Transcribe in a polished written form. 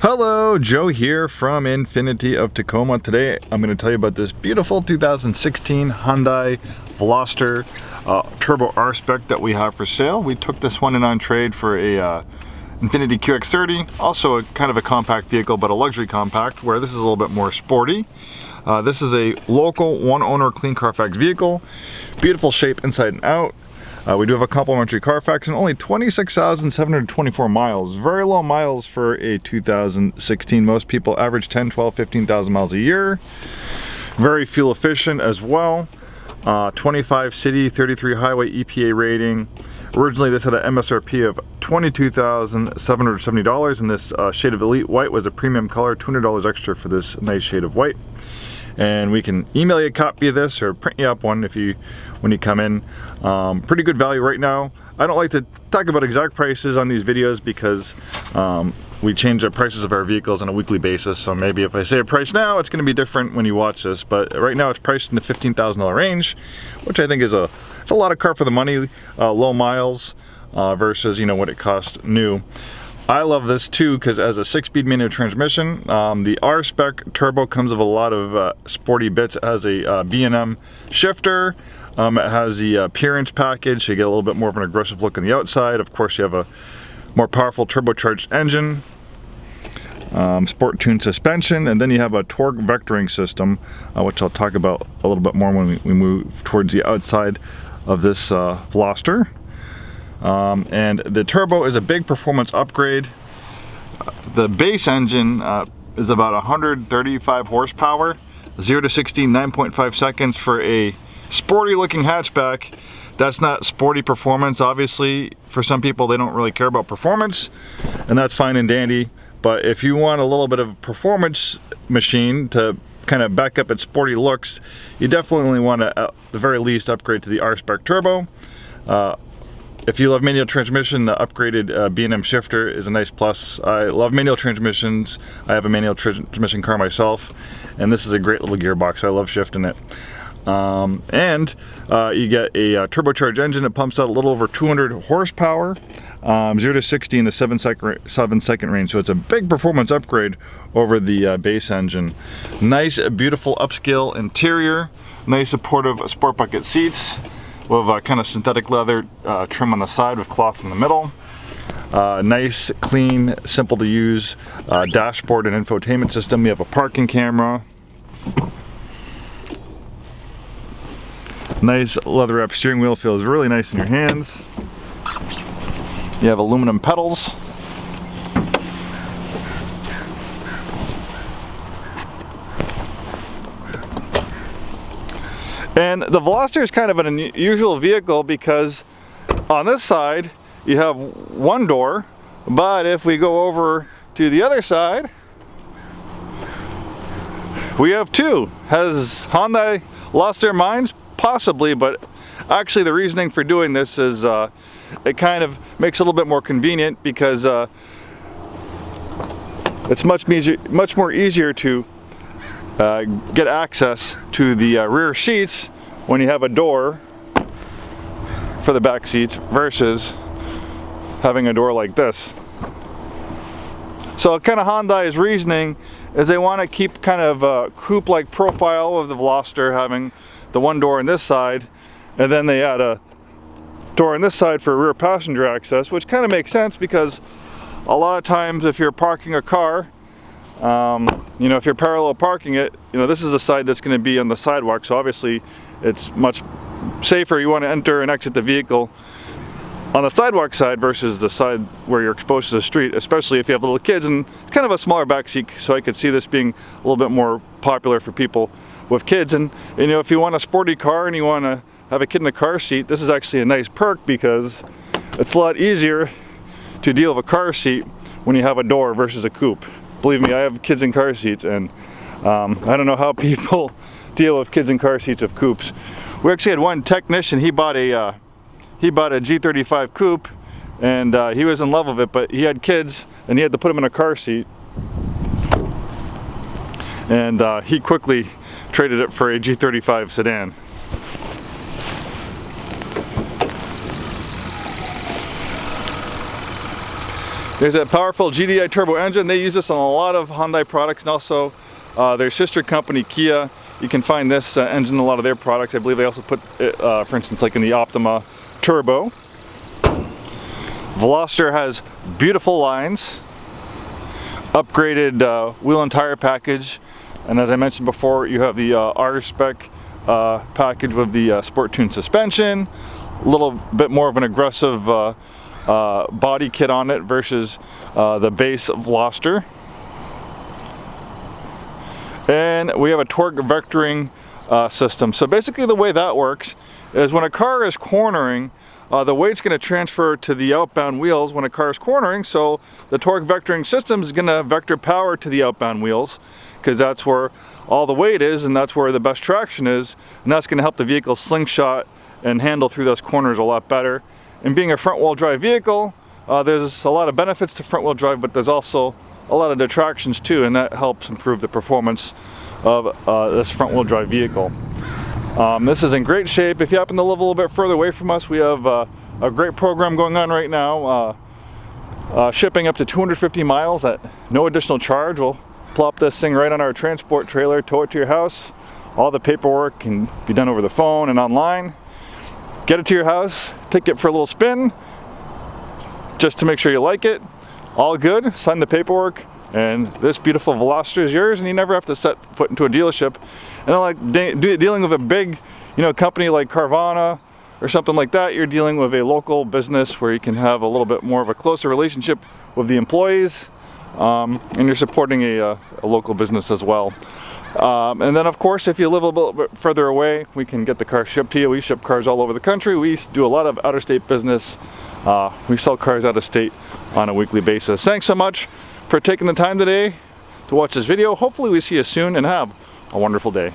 Hello, Joe here from Infiniti of Tacoma. Today I'm going to tell you about this beautiful 2016 Hyundai Veloster Turbo R-Spec that we have for sale. We took this one in on trade for a Infiniti QX30, also a kind of a compact vehicle, but a luxury compact, where this is a little bit more sporty. This is a local one-owner clean Carfax vehicle, beautiful shape inside and out. We do have a complimentary Carfax and only 26,724 miles. Very low miles for a 2016. Most people average 10, 12, 15,000 miles a year. Very fuel efficient as well. 25 city, 33 highway EPA rating. Originally this had an MSRP of $22,770, and this shade of Elite White was a premium color, $200 extra for this nice shade of white. And we can email you a copy of this or print you up one when you come in. Pretty good value right now. I don't like to talk about exact prices on these videos because we change the prices of our vehicles on a weekly basis. So maybe if I say a price now, it's going to be different when you watch this. But right now it's priced in the $15,000 range, which I think is it's a lot of car for the money, low miles versus what it costs new. I love this too because as a 6-speed manual transmission, the R-Spec Turbo comes with a lot of sporty bits. It has a B&M shifter, it has the appearance package, so you get a little bit more of an aggressive look on the outside. Of course you have a more powerful turbocharged engine, sport tuned suspension, and then you have a torque vectoring system, which I'll talk about a little bit more when we move towards the outside of this Veloster. And the turbo is a big performance upgrade. The base engine is about 135 horsepower, 0 to 60 9.5 seconds. For a sporty looking hatchback, that's not sporty performance. Obviously for some people they don't really care about performance, and that's fine and dandy, but if you want a little bit of a performance machine to kind of back up its sporty looks, you definitely want to at the very least upgrade to the R-Spec Turbo. If you love manual transmission, the upgraded B&M shifter is a nice plus. I love manual transmissions. I have a manual transmission car myself, and this is a great little gearbox. I love shifting it. You get a turbocharged engine that pumps out a little over 200 horsepower, 0 to 60 in the 7-second range. So it's a big performance upgrade over the base engine. Nice, beautiful upscale interior. Nice supportive sport bucket seats with kind of synthetic leather trim on the side with cloth in the middle. Nice, clean, simple to use dashboard and infotainment system. We have a parking camera. Nice leather wrapped steering wheel, feels really nice in your hands. You have aluminum pedals. And the Veloster is kind of an unusual vehicle because on this side you have one door, but if we go over to the other side, we have two. Has Hyundai lost their minds? Possibly, but actually the reasoning for doing this is it kind of makes it a little bit more convenient because it's much more easier to get access to the rear seats when you have a door for the back seats versus having a door like this. So kind of Hyundai's reasoning is they want to keep kind of a coupe-like profile of the Veloster, having the one door on this side, and then they add a door on this side for rear passenger access, which kind of makes sense because a lot of times if you're parking a car, if you're parallel parking it, this is the side that's going to be on the sidewalk, so obviously it's much safer. You want to enter and exit the vehicle on the sidewalk side versus the side where you're exposed to the street, especially if you have little kids, and it's kind of a smaller back seat, so I could see this being a little bit more popular for people with kids. And if you want a sporty car and you want to have a kid in the car seat, this is actually a nice perk because it's a lot easier to deal with a car seat when you have a door versus a coupe. Believe me, I have kids in car seats, and I don't know how people deal with kids in car seats of coupes. We actually had one technician, he bought a G35 coupe, and he was in love with it, but he had kids and he had to put them in a car seat, and he quickly traded it for a G35 sedan. There's a powerful GDI turbo engine. They use this on a lot of Hyundai products, and also their sister company Kia. You can find this engine in a lot of their products. I believe they also put it, for instance, like in the Optima Turbo. Veloster has beautiful lines, upgraded wheel and tire package, and as I mentioned before, you have the R-Spec package with the sport tune suspension, a little bit more of an aggressive body kit on it versus the base Veloster. And we have a torque vectoring system. So basically the way that works is when a car is cornering, the weight's going to transfer to the outbound wheels when a car is cornering, so the torque vectoring system is going to vector power to the outbound wheels, because that's where all the weight is and that's where the best traction is, and that's going to help the vehicle slingshot and handle through those corners a lot better. And being a front wheel drive vehicle, there's a lot of benefits to front wheel drive, but there's also a lot of detractions too, and that helps improve the performance of this front wheel drive vehicle. This is in great shape. If you happen to live a little bit further away from us, we have a great program going on right now. Shipping up to 250 miles at no additional charge. We'll plop this thing right on our transport trailer, tow it to your house. All the paperwork can be done over the phone and online. Get it to your house, take it for a little spin, just to make sure you like it. All good, sign the paperwork, and this beautiful Veloster is yours, and you never have to set foot into a dealership. And like dealing with a big, company like Carvana or something like that, you're dealing with a local business where you can have a little bit more of a closer relationship with the employees, and you're supporting a local business as well. And then of course, if you live a little bit further away, we can get the car shipped to you. We ship cars all over the country. We do a lot of out-of-state business. We sell cars out of state on a weekly basis. Thanks so much for taking the time today to watch this video. Hopefully we see you soon, and have a wonderful day.